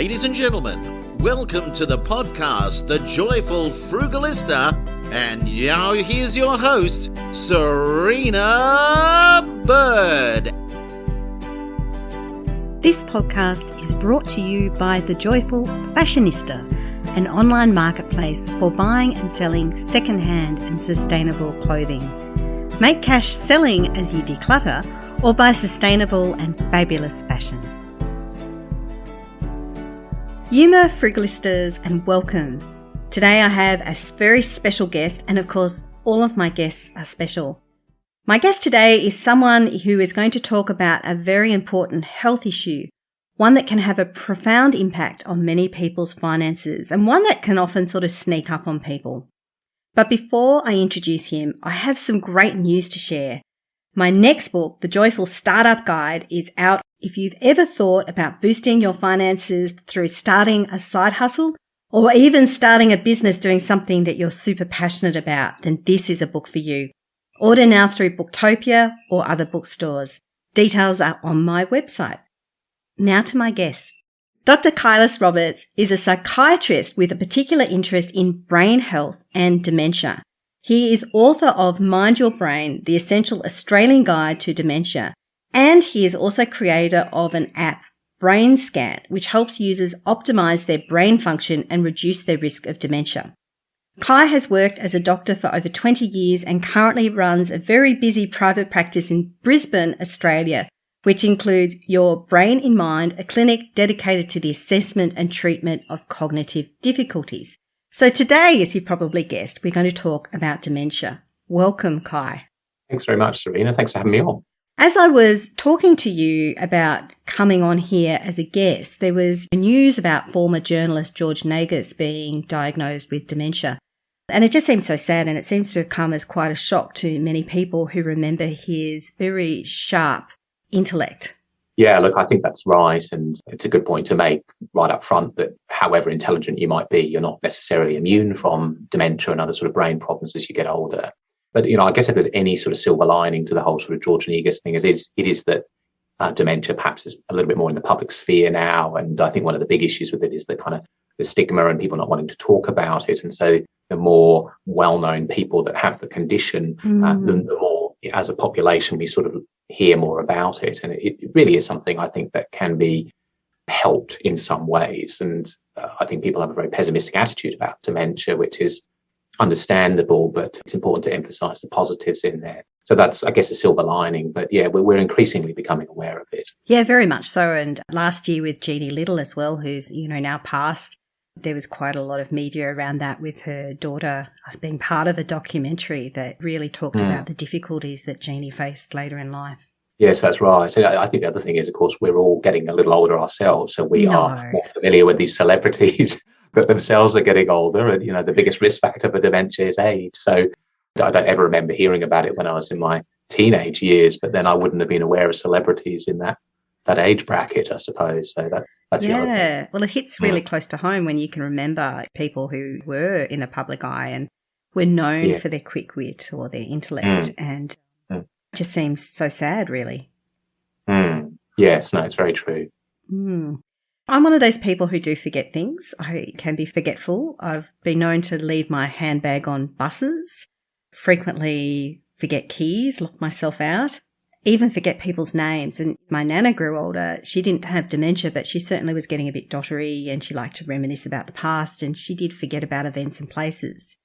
Ladies and gentlemen, welcome to the podcast, The Joyful Frugalista, and now here's your host, Serina Bird. This podcast is brought to you by The Joyful Fashionista, an online marketplace for buying and selling second-hand and sustainable clothing. Make cash selling as you declutter or buy sustainable and fabulous fashion. Yuma Frugalistas, and welcome. Today I have a very special guest, and of course all of my guests are special. My guest today is someone who is going to talk about a very important health issue, one that can have a profound impact on many people's finances and one that can often sort of sneak up on people. But before I introduce him, I have some great news to share. My next book, The Joyful Startup Guide, is out. If you've ever thought about boosting your finances through starting a side hustle or even starting a business doing something that you're super passionate about, then this is a book for you. Order now through Booktopia or other bookstores. Details are on my website. Now to my guest. Dr Kailas Roberts is a psychiatrist with a particular interest in brain health and dementia. He is author of Mind Your Brain, the Essential Australian Guide to Dementia. And he is also creator of an app, BrainScan, which helps users optimise their brain function and reduce their risk of dementia. Kai has worked as a doctor for over 20 years and currently runs a very busy private practice in Brisbane, Australia, which includes Your Brain in Mind, a clinic dedicated to the assessment and treatment of cognitive difficulties. So today, as you probably guessed, we're going to talk about dementia. Welcome, Kai. Thanks very much, Serina. Thanks for having me on. As I was talking to you about coming on here as a guest, there was news about former journalist George Nagus being diagnosed with dementia. And it just seems so sad, and it seems to have come as quite a shock to many people who remember his very sharp intellect. Yeah, look, I think that's right. And it's a good point to make right up front that however intelligent you might be, you're not necessarily immune from dementia and other sort of brain problems as you get older. But, I guess if there's any sort of silver lining to the whole sort of George Negus thing, it is that dementia perhaps is a little bit more in the public sphere now. And I think one of the big issues with it is the kind of the stigma and people not wanting to talk about it. And so the more well-known people that have the condition, the more as a population we sort of hear more about it. And it really is something I think that can be helped in some ways. And I think people have a very pessimistic attitude about dementia, which is understandable, but it's important to emphasize the positives in there. So that's, I guess, a silver lining. But yeah, we're increasingly becoming aware of it. Yeah, very much so. And last year with Jeannie Little as well, who's, now passed, there was quite a lot of media around that with her daughter being part of a documentary that really talked about the difficulties that Jeannie faced later in life. Yes, that's right. And I think the other thing is, of course, we're all getting a little older ourselves. So we are more familiar with these celebrities that themselves are getting older. And, the biggest risk factor for dementia is age. So I don't ever remember hearing about it when I was in my teenage years, but then I wouldn't have been aware of celebrities in that age bracket, I suppose. So that's the other thing. Well, it hits really close to home when you can remember people who were in the public eye and were known for their quick wit or their intellect. And it just seems so sad, really. Yes, no, it's very true. I'm one of those people who do forget things. I can be forgetful. I've been known to leave my handbag on buses, frequently forget keys, lock myself out, even forget people's names. And my nana grew older. She didn't have dementia, but she certainly was getting a bit dottery and she liked to reminisce about the past, and she did forget about events and places.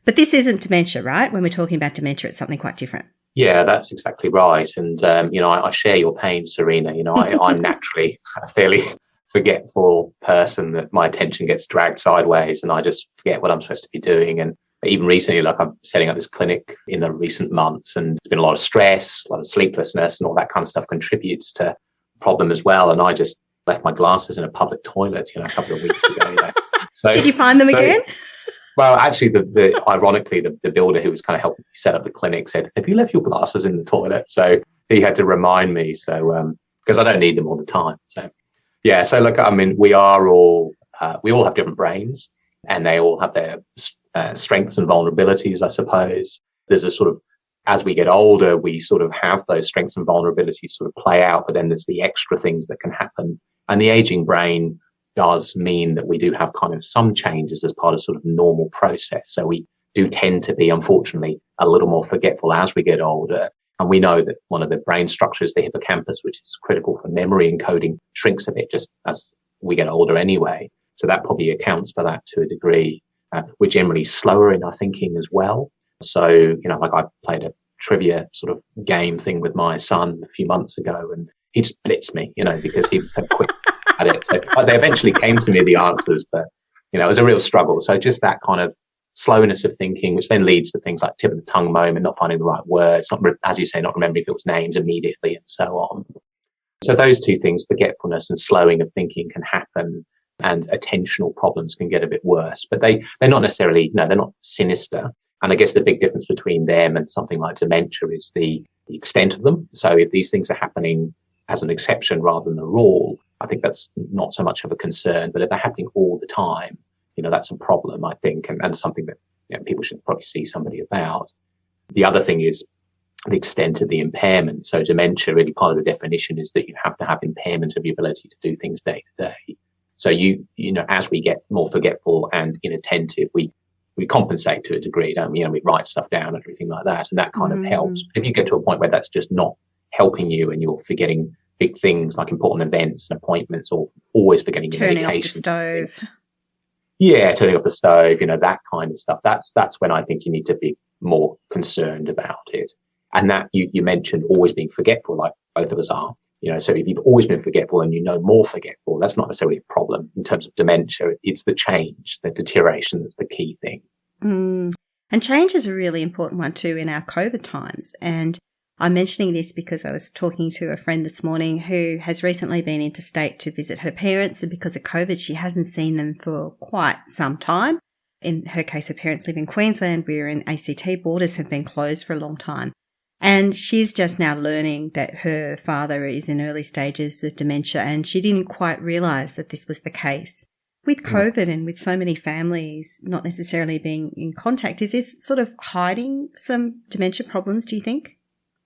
But this isn't dementia, right? When we're talking about dementia, it's something quite different. Yeah, that's exactly right. And, I share your pain, Serena. I'm naturally a fairly forgetful person, that my attention gets dragged sideways and I just forget what I'm supposed to be doing. And even recently, like I'm setting up this clinic in the recent months, and there's been a lot of stress, a lot of sleeplessness, and all that kind of stuff contributes to the problem as well. And I just left my glasses in a public toilet, a couple of weeks ago. So, did you find them again? Well, actually, ironically, the builder who was kind of helping me set up the clinic said, "Have you left your glasses in the toilet?" So he had to remind me. So because I don't need them all the time. So yeah. So look, I mean, we all have different brains, and they all have their strengths and vulnerabilities, I suppose. There's a sort of, as we get older, we sort of have those strengths and vulnerabilities sort of play out, but then there's the extra things that can happen. And the aging brain does mean that we do have kind of some changes as part of sort of normal process. So we do tend to be, unfortunately, a little more forgetful as we get older. And we know that one of the brain structures, the hippocampus, which is critical for memory encoding, shrinks a bit just as we get older anyway. So that probably accounts for that to a degree. We're generally slower in our thinking as well. So, like I played a trivia sort of game thing with my son a few months ago, and he just blitzed me, because he was so quick at it. So they eventually came to me, the answers, but, it was a real struggle. So just that kind of slowness of thinking, which then leads to things like tip of the tongue moment, not finding the right words, not, as you say, not remembering people's names immediately and so on. So those two things, forgetfulness and slowing of thinking, can happen, and attentional problems can get a bit worse. But they're not necessarily, they're not sinister. And I guess the big difference between them and something like dementia is the extent of them. So if these things are happening as an exception rather than the rule, I think that's not so much of a concern. But if they're happening all the time, that's a problem, I think, and something that people should probably see somebody about. The other thing is the extent of the impairment. So dementia, really part of the definition is that you have to have impairment of your ability to do things day to day. So as we get more forgetful and inattentive, we compensate to a degree, don't we? We write stuff down and everything like that, and that kind of helps. If you get to a point where that's just not helping you and you're forgetting big things like important events and appointments, or always forgetting your medication. Turning off the stove. Yeah, turning off the stove, that kind of stuff. That's when I think you need to be more concerned about it. And that you mentioned always being forgetful, like both of us are. So if you've always been forgetful and more forgetful, that's not necessarily a problem in terms of dementia. It's the change, the deterioration that's the key thing. And change is a really important one too in our COVID times. And I'm mentioning this because I was talking to a friend this morning who has recently been interstate to visit her parents, and because of COVID, she hasn't seen them for quite some time. In her case, her parents live in Queensland. We're in ACT. Borders have been closed for a long time. And she's just now learning that her father is in early stages of dementia, and she didn't quite realise that this was the case. With COVID and with so many families not necessarily being in contact, is this sort of hiding some dementia problems, do you think?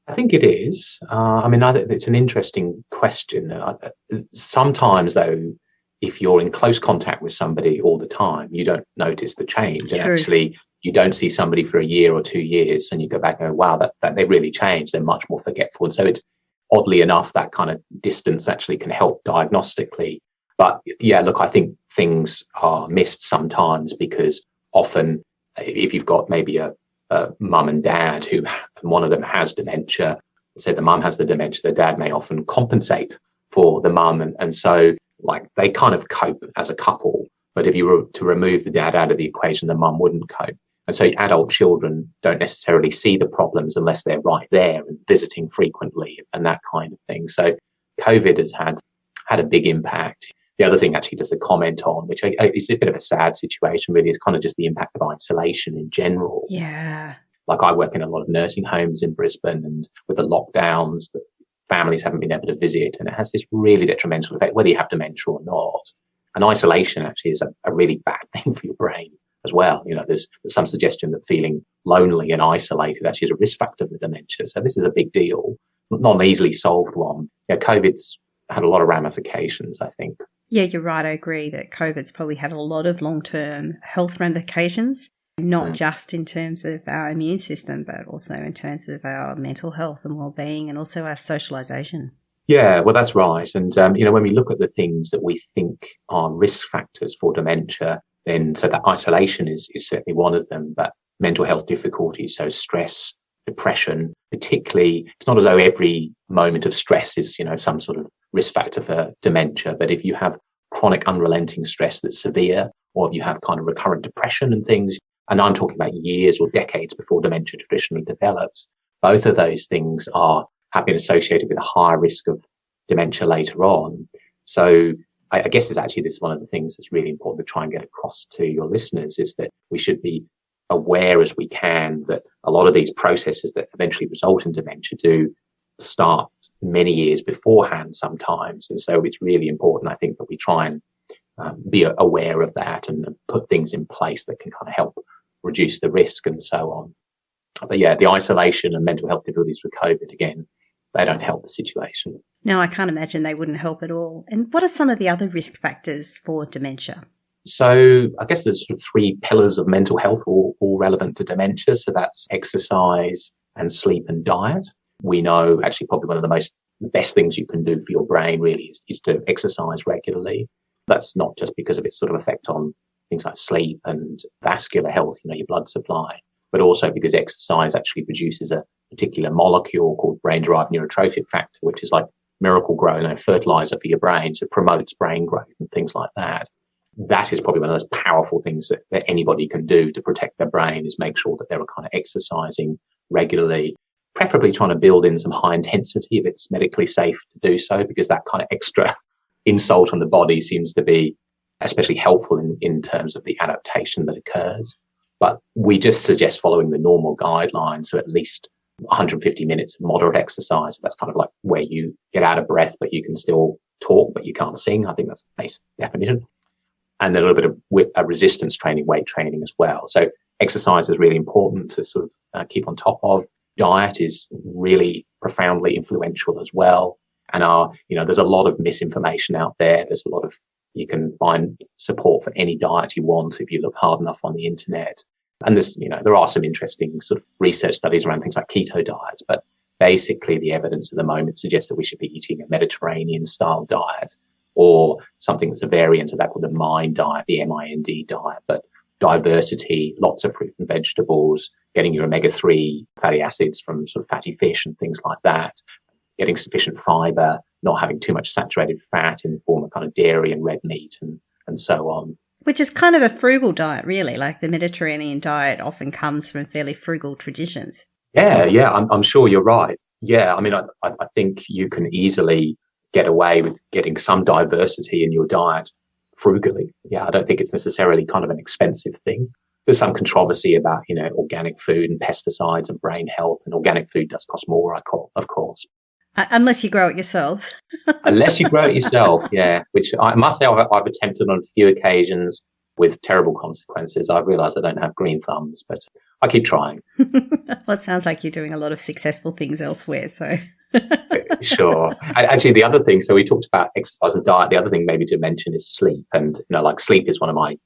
I think it is. I think it's an interesting question. Sometimes, though, if you're in close contact with somebody all the time, you don't notice the change. True. And actually, you don't see somebody for a year or 2 years and you go back and go, wow, that they really changed. They're much more forgetful. And so it's, oddly enough, that kind of distance actually can help diagnostically. But yeah, look, I think things are missed sometimes because often if you've got maybe a mum and dad who one of them has dementia, say the mum has the dementia, the dad may often compensate for the mum. And so like they kind of cope as a couple. But if you were to remove the dad out of the equation, the mum wouldn't cope. And so adult children don't necessarily see the problems unless they're right there and visiting frequently and that kind of thing. So COVID has had a big impact. The other thing actually just to comment on, which is a bit of a sad situation really, is kind of just the impact of isolation in general. Yeah. Like I work in a lot of nursing homes in Brisbane, and with the lockdowns, the families haven't been able to visit, and it has this really detrimental effect, whether you have dementia or not. And isolation actually is a really bad thing for your brain as well. There's some suggestion that feeling lonely and isolated actually is a risk factor for dementia. So this is a big deal, not an easily solved one. COVID's had a lot of ramifications, I think. Yeah, you're right. I agree that COVID's probably had a lot of long-term health ramifications, not just in terms of our immune system, but also in terms of our mental health and well-being, and also our socialisation. Yeah, well, that's right. And, when we look at the things that we think are risk factors for dementia, then so that isolation is certainly one of them, but mental health difficulties, so stress, depression, particularly, it's not as though every moment of stress is, some sort of risk factor for dementia. But if you have chronic unrelenting stress that's severe, or if you have kind of recurrent depression and things, and I'm talking about years or decades before dementia traditionally develops, both of those things have been associated with a higher risk of dementia later on. So I guess this is one of the things that's really important to try and get across to your listeners, is that we should be aware as we can that a lot of these processes that eventually result in dementia do start many years beforehand sometimes. And so it's really important, I think, that we try and be aware of that and put things in place that can kind of help reduce the risk and so on. But yeah, the isolation and mental health difficulties with COVID, again, they don't help the situation. No, I can't imagine they wouldn't help at all. And what are some of the other risk factors for dementia? So I guess there's sort of three pillars of mental health all relevant to dementia. So that's exercise and sleep and diet. We know actually probably one of the best things you can do for your brain really is to exercise regularly. That's not just because of its sort of effect on things like sleep and vascular health, your blood supply, but also because exercise actually produces a particular molecule called brain-derived neurotrophic factor, which is like miracle grow, fertilizer for your brain, so it promotes brain growth and things like that. That is probably one of those powerful things that anybody can do to protect their brain, is make sure that they're kind of exercising regularly, preferably trying to build in some high intensity if it's medically safe to do so, because that kind of extra insult on the body seems to be especially helpful in terms of the adaptation that occurs. But we just suggest following the normal guidelines, so at least 150 minutes of moderate exercise. That's kind of like where you get out of breath, but you can still talk, but you can't sing. I think that's the basic definition. And a little bit of resistance training, weight training as well. So exercise is really important to sort of keep on top of. Diet is really profoundly influential as well. And there's a lot of misinformation out there. You can find support for any diet you want if you look hard enough on the internet. And there are some interesting sort of research studies around things like keto diets, but basically the evidence at the moment suggests that we should be eating a Mediterranean style diet, or something that's a variant of that called the MIND diet, the MIND diet, but diversity, lots of fruit and vegetables, getting your omega-3 fatty acids from sort of fatty fish and things like that, getting sufficient fiber, not having too much saturated fat in the form of kind of dairy and red meat and so on. Which is kind of a frugal diet, really. Like the Mediterranean diet often comes from fairly frugal traditions. Yeah, I'm sure you're right. Yeah, I mean, I think you can easily get away with getting some diversity in your diet frugally. Yeah, I don't think it's necessarily kind of an expensive thing. There's some controversy about, organic food and pesticides and brain health, and organic food does cost more, of course. Unless you grow it yourself. Unless you grow it yourself, yeah, which I must say I've attempted on a few occasions with terrible consequences. I've realised I don't have green thumbs, but I keep trying. Well, it sounds like you're doing a lot of successful things elsewhere, so... Sure. Actually, the other thing, so we talked about exercise and diet. The other thing maybe to mention is sleep. And, sleep is one of my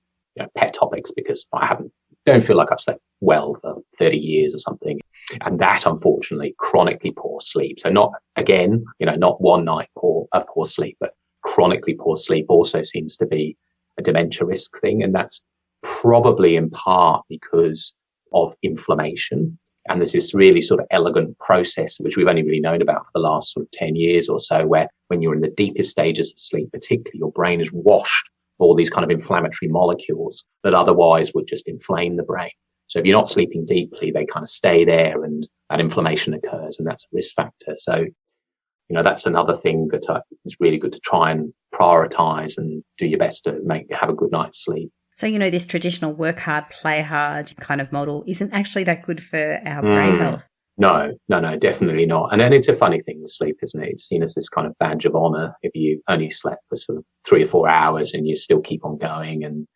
pet topics, because I don't feel like I've slept well for 30 years or something. And that, unfortunately, chronically poor sleep. So not one night of poor sleep, but chronically poor sleep also seems to be a dementia risk thing. And that's probably in part because of inflammation. And there's this really sort of elegant process, which we've only really known about for the last sort of 10 years or so, where when you're in the deepest stages of sleep, particularly, your brain is washed with all these kind of inflammatory molecules that otherwise would just inflame the brain. So if you're not sleeping deeply, they kind of stay there and that inflammation occurs, and that's a risk factor. So, that's another thing that is really good to try and prioritize and do your best to have a good night's sleep. So, this traditional work hard, play hard kind of model isn't actually that good for our brain health. No, definitely not. And then it's a funny thing with sleep, isn't it? It's seen as this kind of badge of honour if you only slept for sort of 3 or 4 hours and you still keep on going and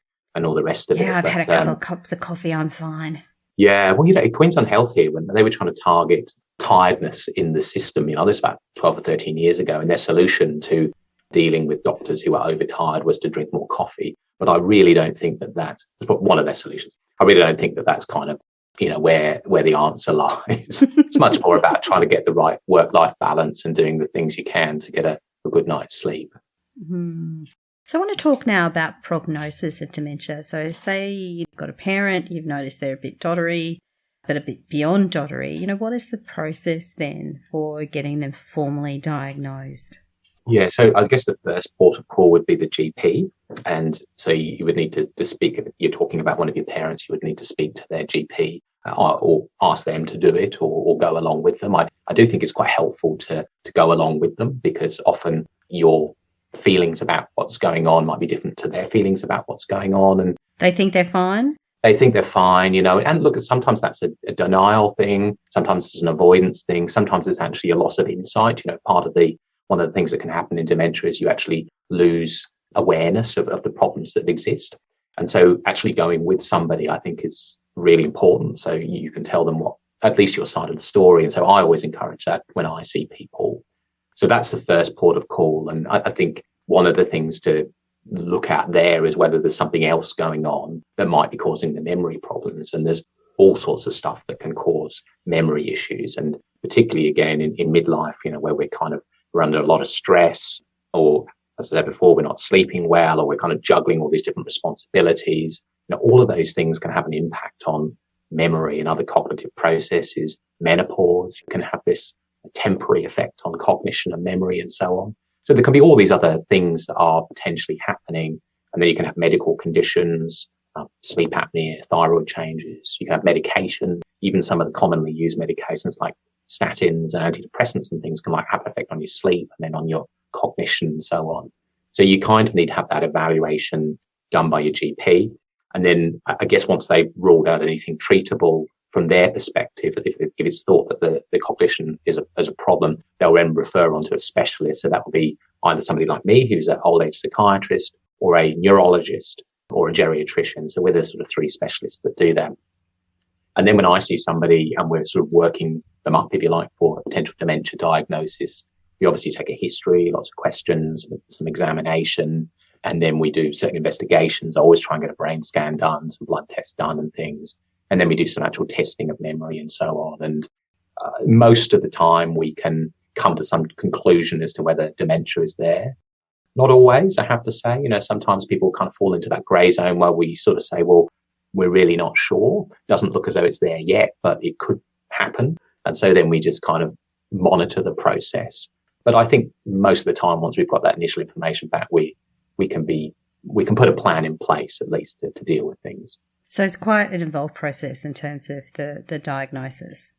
all the rest of it. Yeah, I've had a couple of cups of coffee, I'm fine. Yeah, well, Queensland Health here, when they were trying to target tiredness in the system, this was about 12 or 13 years ago, and their solution to dealing with doctors who are overtired was to drink more coffee. But I really don't think that's one of their solutions. I really don't think that's kind of, where the answer lies. It's much more about trying to get the right work-life balance and doing the things you can to get a good night's sleep. Mm-hmm. So I want to talk now about prognosis of dementia. So say you've got a parent, you've noticed they're a bit doddery, but a bit beyond doddery. What is the process then for getting them formally diagnosed? Yeah, so I guess the first port of call would be the GP. And so you would need to speak, if you're talking about one of your parents, you would need to speak to their GP or ask them to do it or go along with them. I do think it's quite helpful to go along with them, because often your feelings about what's going on might be different to their feelings about what's going on. And they think they're fine? They think they're fine, and look, sometimes that's a denial thing. Sometimes it's an avoidance thing. Sometimes it's actually a loss of insight. One of the things that can happen in dementia is you actually lose awareness of the problems that exist. And so actually going with somebody, I think, is really important. So you can tell them at least your side of the story. And so I always encourage that when I see people. So that's the first port of call. And I think one of the things to look at there is whether there's something else going on that might be causing the memory problems. And there's all sorts of stuff that can cause memory issues. And particularly, again, in midlife, where we're under a lot of stress, or as I said before, we're not sleeping well, or we're kind of juggling all these different responsibilities. All of those things can have an impact on memory and other cognitive processes. Menopause can have this temporary effect on cognition and memory and so on. So there can be all these other things that are potentially happening. And then you can have medical conditions, sleep apnea, thyroid changes. You can have medication, even some of the commonly used medications like statins and antidepressants and things can have an effect on your sleep and then on your cognition and so on. So you kind of need to have that evaluation done by your GP. And then I guess once they've ruled out anything treatable from their perspective, if it's thought that the cognition is a problem, they'll then refer on to a specialist. So that will be either somebody like me, who's an old age psychiatrist, or a neurologist, or a geriatrician. So we're the sort of three specialists that do that. And then when I see somebody and we're sort of working them up, if you like, for a potential dementia diagnosis, we obviously take a history, lots of questions, some examination, and then we do certain investigations. I always try and get a brain scan done, some blood tests done and things. And then we do some actual testing of memory and so on. And most of the time we can come to some conclusion as to whether dementia is there. Not always, I have to say. Sometimes people kind of fall into that grey zone where we sort of say, well, we're really not sure. Doesn't look as though it's there yet, but it could happen. And so then we just kind of monitor the process. But I think most of the time, once we've got that initial information back, we can put a plan in place at least to deal with things. So it's quite an involved process in terms of the diagnosis.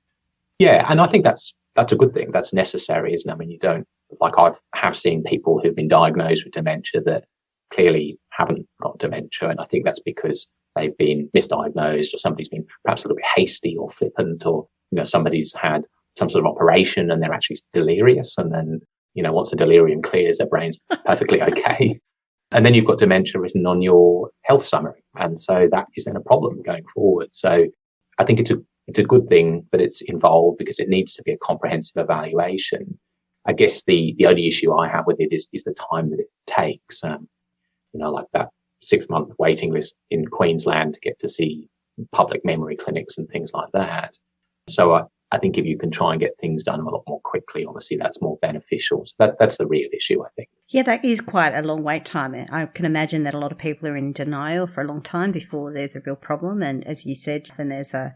Yeah, and I think that's a good thing. That's necessary, isn't it? I mean, you don't, like I have seen people who've been diagnosed with dementia that clearly haven't got dementia. And I think that's because they've been misdiagnosed, or somebody's been perhaps a little bit hasty or flippant, or, somebody's had some sort of operation and they're actually delirious. And then, once the delirium clears, their brain's perfectly okay. And then you've got dementia written on your health summary. And so that is then a problem going forward. So I think it's a good thing, but it's involved because it needs to be a comprehensive evaluation. I guess the only issue I have with it is the time that it takes. Like that 6-month waiting list in Queensland to get to see public memory clinics and things like that. So I think if you can try and get things done a lot more quickly, obviously that's more beneficial. So that's the real issue, I think. Yeah, that is quite a long wait time. I can imagine that a lot of people are in denial for a long time before there's a real problem. And as you said, then there's a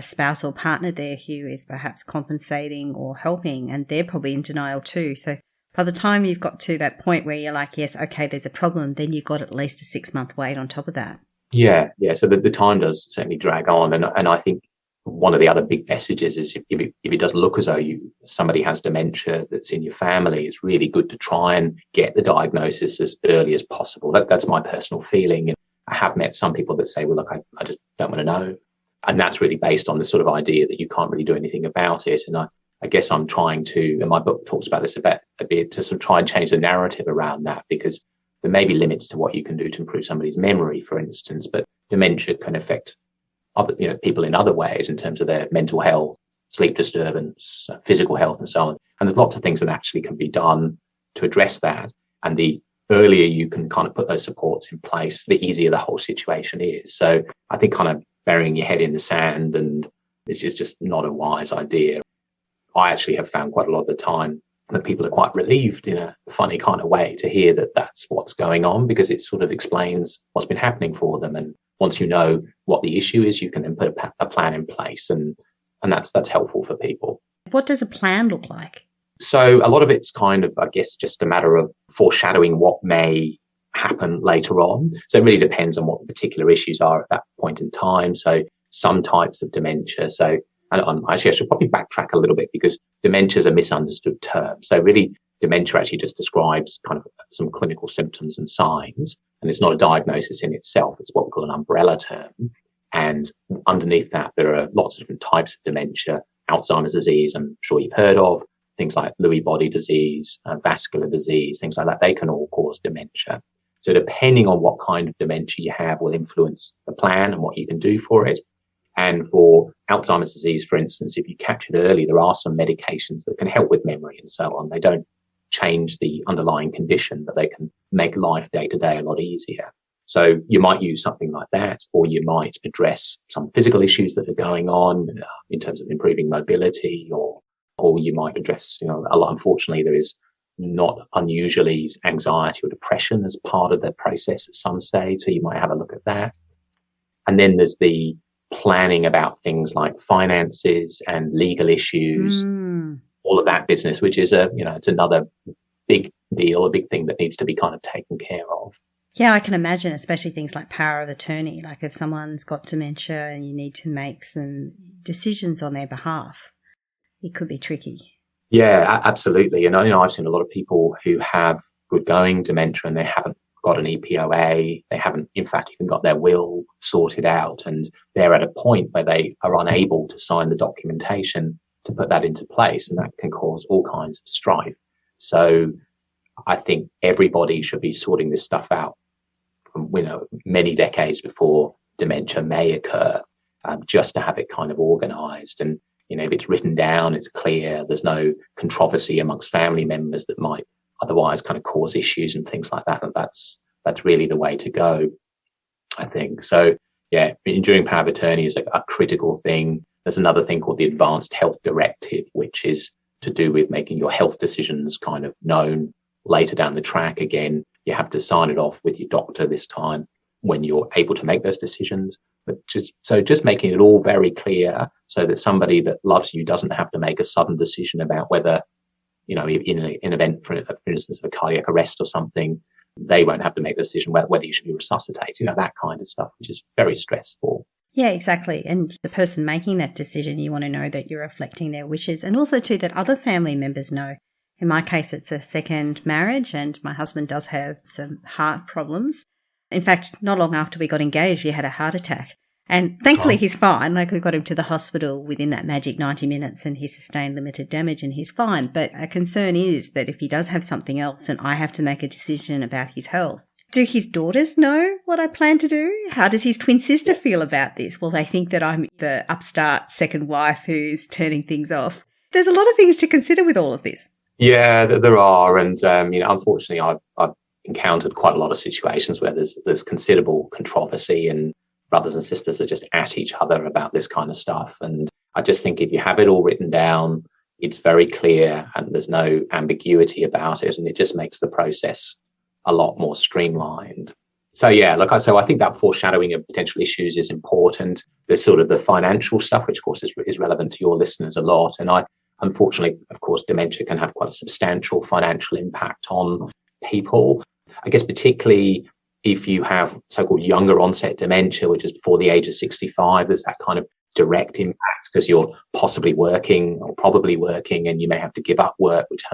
spouse or partner there who is perhaps compensating or helping, and they're probably in denial too. So by the time you've got to that point where you're like, yes, okay, there's a problem, then you've got at least a 6-month wait on top of that. Yeah. So the time does certainly drag on. And I think one of the other big messages is if it does look as though somebody has dementia that's in your family, it's really good to try and get the diagnosis as early as possible. That's my personal feeling. And I have met some people that say, well, look, I just don't want to know. And that's really based on the sort of idea that you can't really do anything about it. And I guess I'm trying to, and my book talks about this a bit, to sort of try and change the narrative around that, because there may be limits to what you can do to improve somebody's memory, for instance, but dementia can affect other, people in other ways in terms of their mental health, sleep disturbance, physical health, and so on. And there's lots of things that actually can be done to address that. And the earlier you can kind of put those supports in place, the easier the whole situation is. So I think kind of burying your head in the sand, and this is just not a wise idea. I actually have found quite a lot of the time that people are quite relieved in a funny kind of way to hear that that's what's going on, because it sort of explains what's been happening for them. And once you know what the issue is, you can then put a plan in place, and that's helpful for people. What does a plan look like? So a lot of it's kind of, I guess, just a matter of foreshadowing what may happen later on. So it really depends on what the particular issues are at that point in time. So some types of dementia. So and actually, I should probably backtrack a little bit, because dementia is a misunderstood term. So really, dementia actually just describes kind of some clinical symptoms and signs, and it's not a diagnosis in itself. It's what we call an umbrella term. And underneath that, there are lots of different types of dementia. Alzheimer's disease, I'm sure you've heard of, things like Lewy body disease, vascular disease, things like that. They can all cause dementia. So depending on what kind of dementia you have will influence the plan and what you can do for it. And for Alzheimer's disease, for instance, if you catch it early, there are some medications that can help with memory and so on. They don't change the underlying condition, but they can make life day to day a lot easier. So you might use something like that, or you might address some physical issues that are going on in terms of improving mobility, or you might address, unfortunately, there is not unusually anxiety or depression as part of the process at some stage. So you might have a look at that. And then there's the planning about things like finances and legal issues, all of that business, which is it's another big deal, a big thing that needs to be kind of taken care of. Yeah, I can imagine, especially things like power of attorney, like if someone's got dementia and you need to make some decisions on their behalf, it could be tricky. Yeah, absolutely. And I've seen a lot of people who have good going dementia and they haven't got an EPOA. They haven't, in fact, even got their will sorted out. And they're at a point where they are unable to sign the documentation to put that into place. And that can cause all kinds of strife. So I think everybody should be sorting this stuff out from, many decades before dementia may occur, just to have it kind of organized. And, if it's written down, it's clear, there's no controversy amongst family members that might otherwise kind of cause issues and things like that. And that's really the way to go, I think. So, yeah, enduring power of attorney is a critical thing. There's another thing called the Advanced Health Directive, which is to do with making your health decisions kind of known later down the track. Again, you have to sign it off with your doctor this time when you're able to make those decisions. But just making it all very clear so that somebody that loves you doesn't have to make a sudden decision about whether, in an event, for instance, of a cardiac arrest or something, they won't have to make the decision whether you should be resuscitated, that kind of stuff, which is very stressful. Yeah, exactly. And the person making that decision, you want to know that you're reflecting their wishes, and also too that other family members know. In my case, it's a second marriage and my husband does have some heart problems. In fact, not long after we got engaged, he had a heart attack. And thankfully, he's fine. Like, we got him to the hospital within that magic 90 minutes and he sustained limited damage and he's fine. But a concern is that if he does have something else and I have to make a decision about his health, do his daughters know what I plan to do? How does his twin sister feel about this? Will they think that I'm the upstart second wife who's turning things off? There's a lot of things to consider with all of this. Yeah, there are. And, unfortunately, I've encountered quite a lot of situations where there's considerable controversy and brothers and sisters are just at each other about this kind of stuff. And I just think if you have it all written down, it's very clear and there's no ambiguity about it. And it just makes the process a lot more streamlined. So, yeah, so I think that foreshadowing of potential issues is important. There's sort of the financial stuff, which of course is relevant to your listeners a lot. And unfortunately, of course, dementia can have quite a substantial financial impact on people. I guess particularly if you have so-called younger onset dementia, which is before the age of 65, there's that kind of direct impact because you're possibly working or probably working and you may have to give up work, which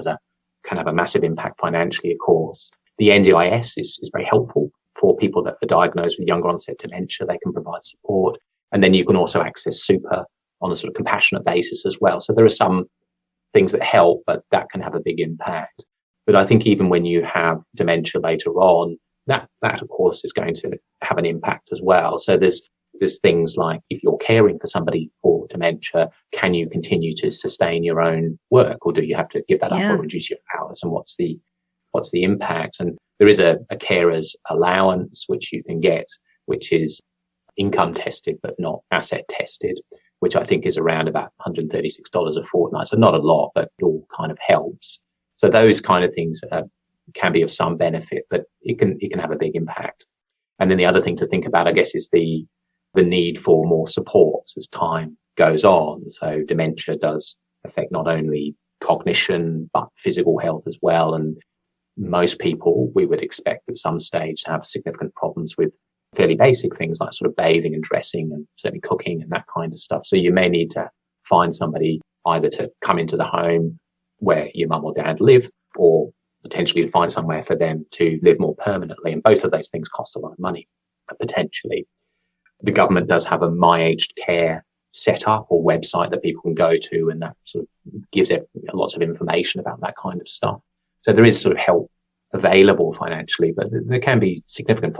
can have a massive impact financially, of course. The NDIS is very helpful for people that are diagnosed with younger onset dementia. They can provide support. And then you can also access super on a sort of compassionate basis as well. So there are some things that help, but that can have a big impact. But I think even when you have dementia later on, that of course is going to have an impact as well. So there's things like if you're caring for somebody for dementia, can you continue to sustain your own work, or do you have to give that up or reduce your hours? And what's the impact? And there is a carer's allowance which you can get, which is income tested but not asset tested, which I think is around about $136 a fortnight. So not a lot, but it all kind of helps. So those kind of things can be of some benefit, but it can have a big impact. And then the other thing to think about, I guess, is the need for more supports as time goes on. So dementia does affect not only cognition, but physical health as well. And most people we would expect at some stage to have significant problems with fairly basic things like sort of bathing and dressing and certainly cooking and that kind of stuff. So you may need to find somebody either to come into the home where your mum or dad live, or potentially to find somewhere for them to live more permanently. And both of those things cost a lot of money, potentially. The government does have a My Aged Care set up or website that people can go to, and that sort of gives it lots of information about that kind of stuff. So there is sort of help available financially, but there can be significant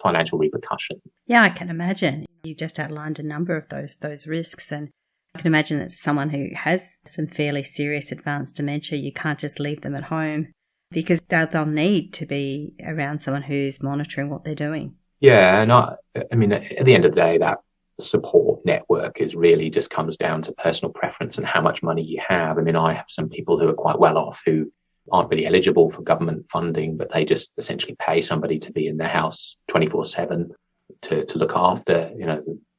financial repercussion. Yeah, I can imagine. You just outlined a number of those risks, and I can imagine that someone who has some fairly serious advanced dementia, you can't just leave them at home because they'll need to be around someone who's monitoring what they're doing. Yeah, and I mean, at the end of the day, that support network is really just comes down to personal preference and how much money you have. I mean, I have some people who are quite well off who aren't really eligible for government funding, but they just essentially pay somebody to be in their house 24/7 to look after,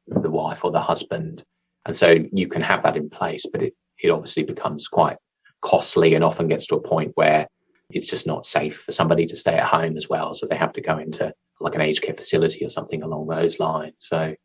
the wife or the husband. And so you can have that in place, but it obviously becomes quite costly and often gets to a point where it's just not safe for somebody to stay at home as well. So they have to go into like an aged care facility or something along those lines. So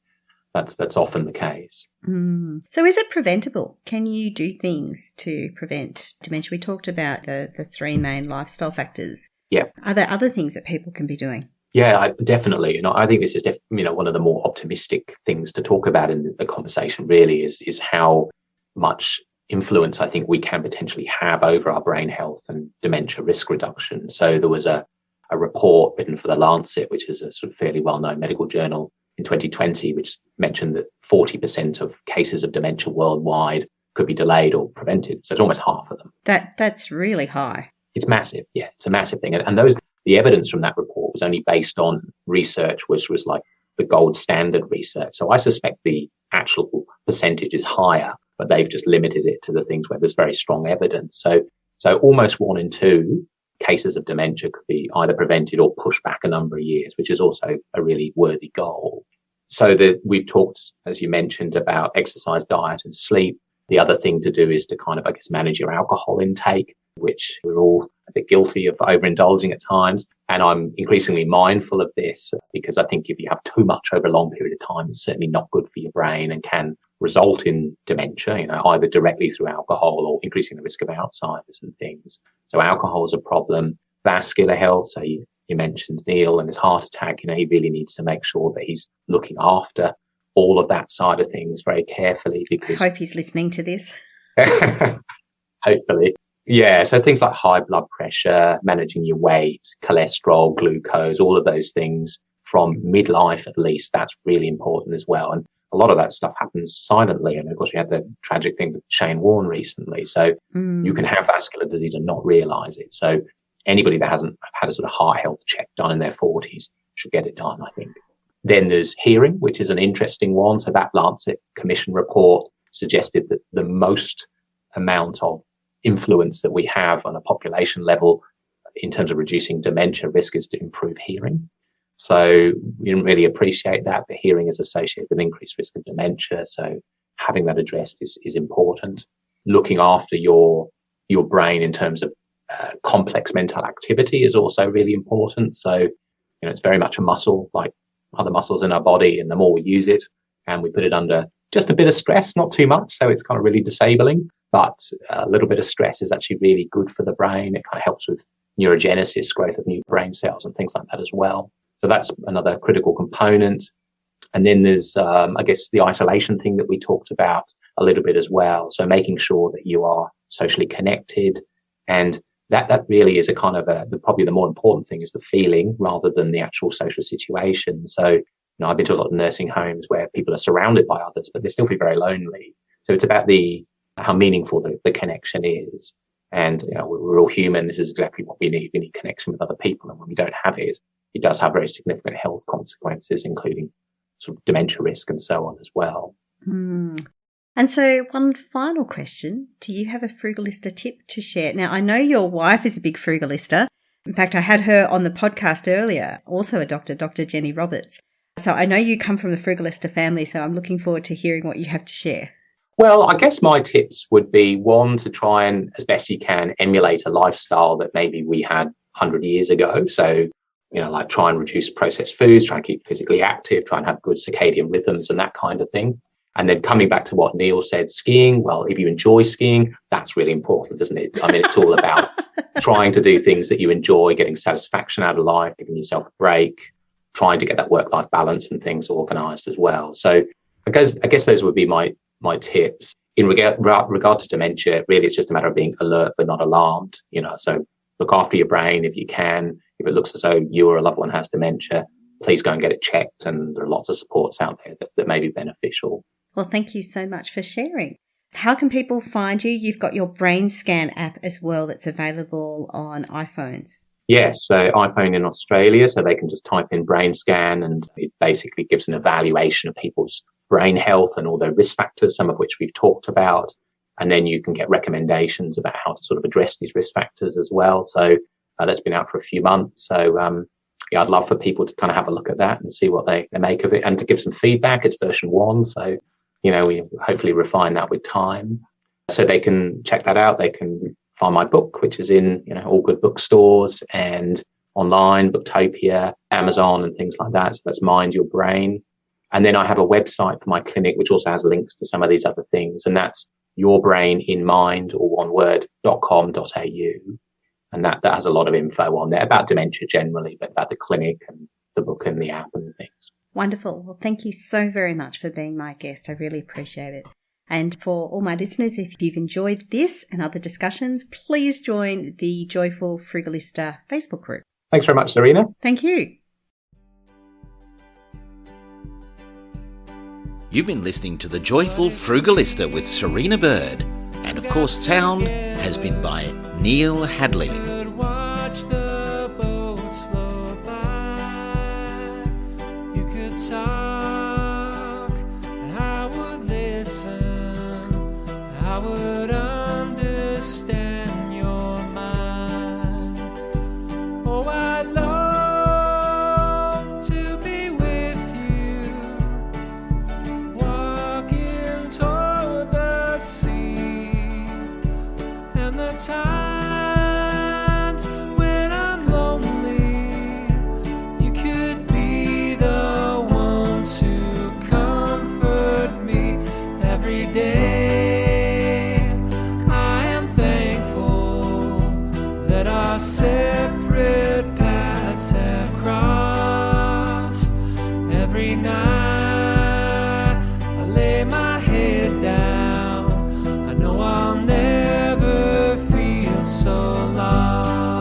that's often the case. So is it preventable? Can you do things to prevent dementia? We talked about the three main lifestyle factors. Yeah. Are there other things that people can be doing? Yeah, definitely. And I think this is one of the more optimistic things to talk about in the conversation really is how much influence I think we can potentially have over our brain health and dementia risk reduction. So there was a report written for the Lancet, which is a sort of fairly well-known medical journal, in 2020, which mentioned that 40% of cases of dementia worldwide could be delayed or prevented. So it's almost half of them. That's really high. It's massive. Yeah, it's a massive thing. And the evidence from that report was only based on research, which was like the gold standard research. So I suspect the actual percentage is higher, but they've just limited it to the things where there's very strong evidence. So almost 1 in 2 cases of dementia could be either prevented or pushed back a number of years, which is also a really worthy goal. So we've talked, as you mentioned, about exercise, diet and sleep. The other thing to do is to kind of, manage your alcohol intake, which we're all a bit guilty of overindulging at times. And I'm increasingly mindful of this because I think if you have too much over a long period of time, it's certainly not good for your brain and can result in dementia, either directly through alcohol or increasing the risk of Alzheimer's and things. So alcohol is a problem. Vascular health, so you mentioned Neil and his heart attack, he really needs to make sure that he's looking after all of that side of things very carefully because... I hope he's listening to this. Hopefully. Yeah, so things like high blood pressure, managing your weight, cholesterol, glucose, all of those things from midlife at least, that's really important as well. And a lot of that stuff happens silently. And of course, we had the tragic thing with Shane Warne recently. So you can have vascular disease and not realize it. So anybody that hasn't had a sort of heart health check done in their 40s should get it done, I think. Then there's hearing, which is an interesting one. So that Lancet Commission report suggested that the most amount of influence that we have on a population level in terms of reducing dementia risk is to improve hearing. So we didn't really appreciate that, but hearing is associated with increased risk of dementia. So having that addressed is important. Looking after your brain in terms of complex mental activity is also really important. So, it's very much a muscle like other muscles in our body. And the more we use it and we put it under just a bit of stress, not too much. So it's kind of really disabling, but a little bit of stress is actually really good for the brain. It kind of helps with neurogenesis, growth of new brain cells and things like that as well. So that's another critical component. And then there's, the isolation thing that we talked about a little bit as well. So making sure that you are socially connected, and that really is a kind of probably the more important thing is the feeling rather than the actual social situation. So, I've been to a lot of nursing homes where people are surrounded by others, but they still feel very lonely. So it's about how meaningful the connection is. And, we're all human. This is exactly what we need. We need connection with other people. And when we don't have it, it does have very significant health consequences, including sort of dementia risk and so on as well. And so one final question, do you have a Frugalista tip to share? Now, I know your wife is a big Frugalista. In fact, I had her on the podcast earlier, also a doctor, Dr Jenny Roberts. So I know you come from the Frugalista family, so I'm looking forward to hearing what you have to share. Well, I guess my tips would be, one, to try and, as best you can, emulate a lifestyle that maybe we had 100 years ago. So, like try and reduce processed foods, try and keep physically active, try and have good circadian rhythms and that kind of thing. And then coming back to what Neil said, skiing, well, if you enjoy skiing, that's really important, isn't it? I mean, it's all about trying to do things that you enjoy, getting satisfaction out of life, giving yourself a break, trying to get that work-life balance and things organised as well. So I guess those would be my tips. In regard to dementia, really, it's just a matter of being alert but not alarmed. So look after your brain if you can. If it looks as though you or a loved one has dementia, please go and get it checked. And there are lots of supports out there that may be beneficial. Well, thank you so much for sharing. How can people find you? You've got your BrainScan app as well that's available on iPhones. Yes, so iPhone in Australia, so they can just type in BrainScan and it basically gives an evaluation of people's brain health and all their risk factors, some of which we've talked about. And then you can get recommendations about how to sort of address these risk factors as well. So that's been out for a few months. So I'd love for people to kind of have a look at that and see what they make of it and to give some feedback. It's version 1, so we hopefully refine that with time. So they can check that out. They can find my book, which is in all good bookstores and online, Booktopia, Amazon and things like that. So that's Mind Your Brain. And then I have a website for my clinic, which also has links to some of these other things. And that's yourbraininmind, or one word, .com.au. And that has a lot of info on there about dementia generally, but about the clinic and the book and the app and things. Wonderful. Well, thank you so very much for being my guest. I really appreciate it. And for all my listeners, if you've enjoyed this and other discussions, please join the Joyful Frugalista Facebook group. Thanks very much, Serina. Thank you. You've been listening to The Joyful Frugalista with Serina Bird. And of course, sound has been by Neil Hadley. Times when I'm lonely, you could be the one to comfort me every day. I am thankful that our separate paths have crossed. Every night I lay my head down, I know I'll never feel so lost.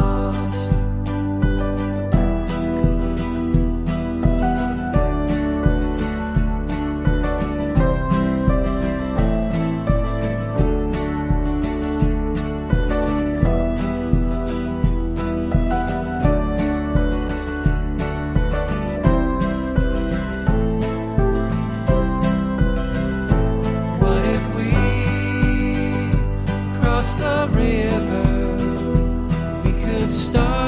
What if we cross the river? We could start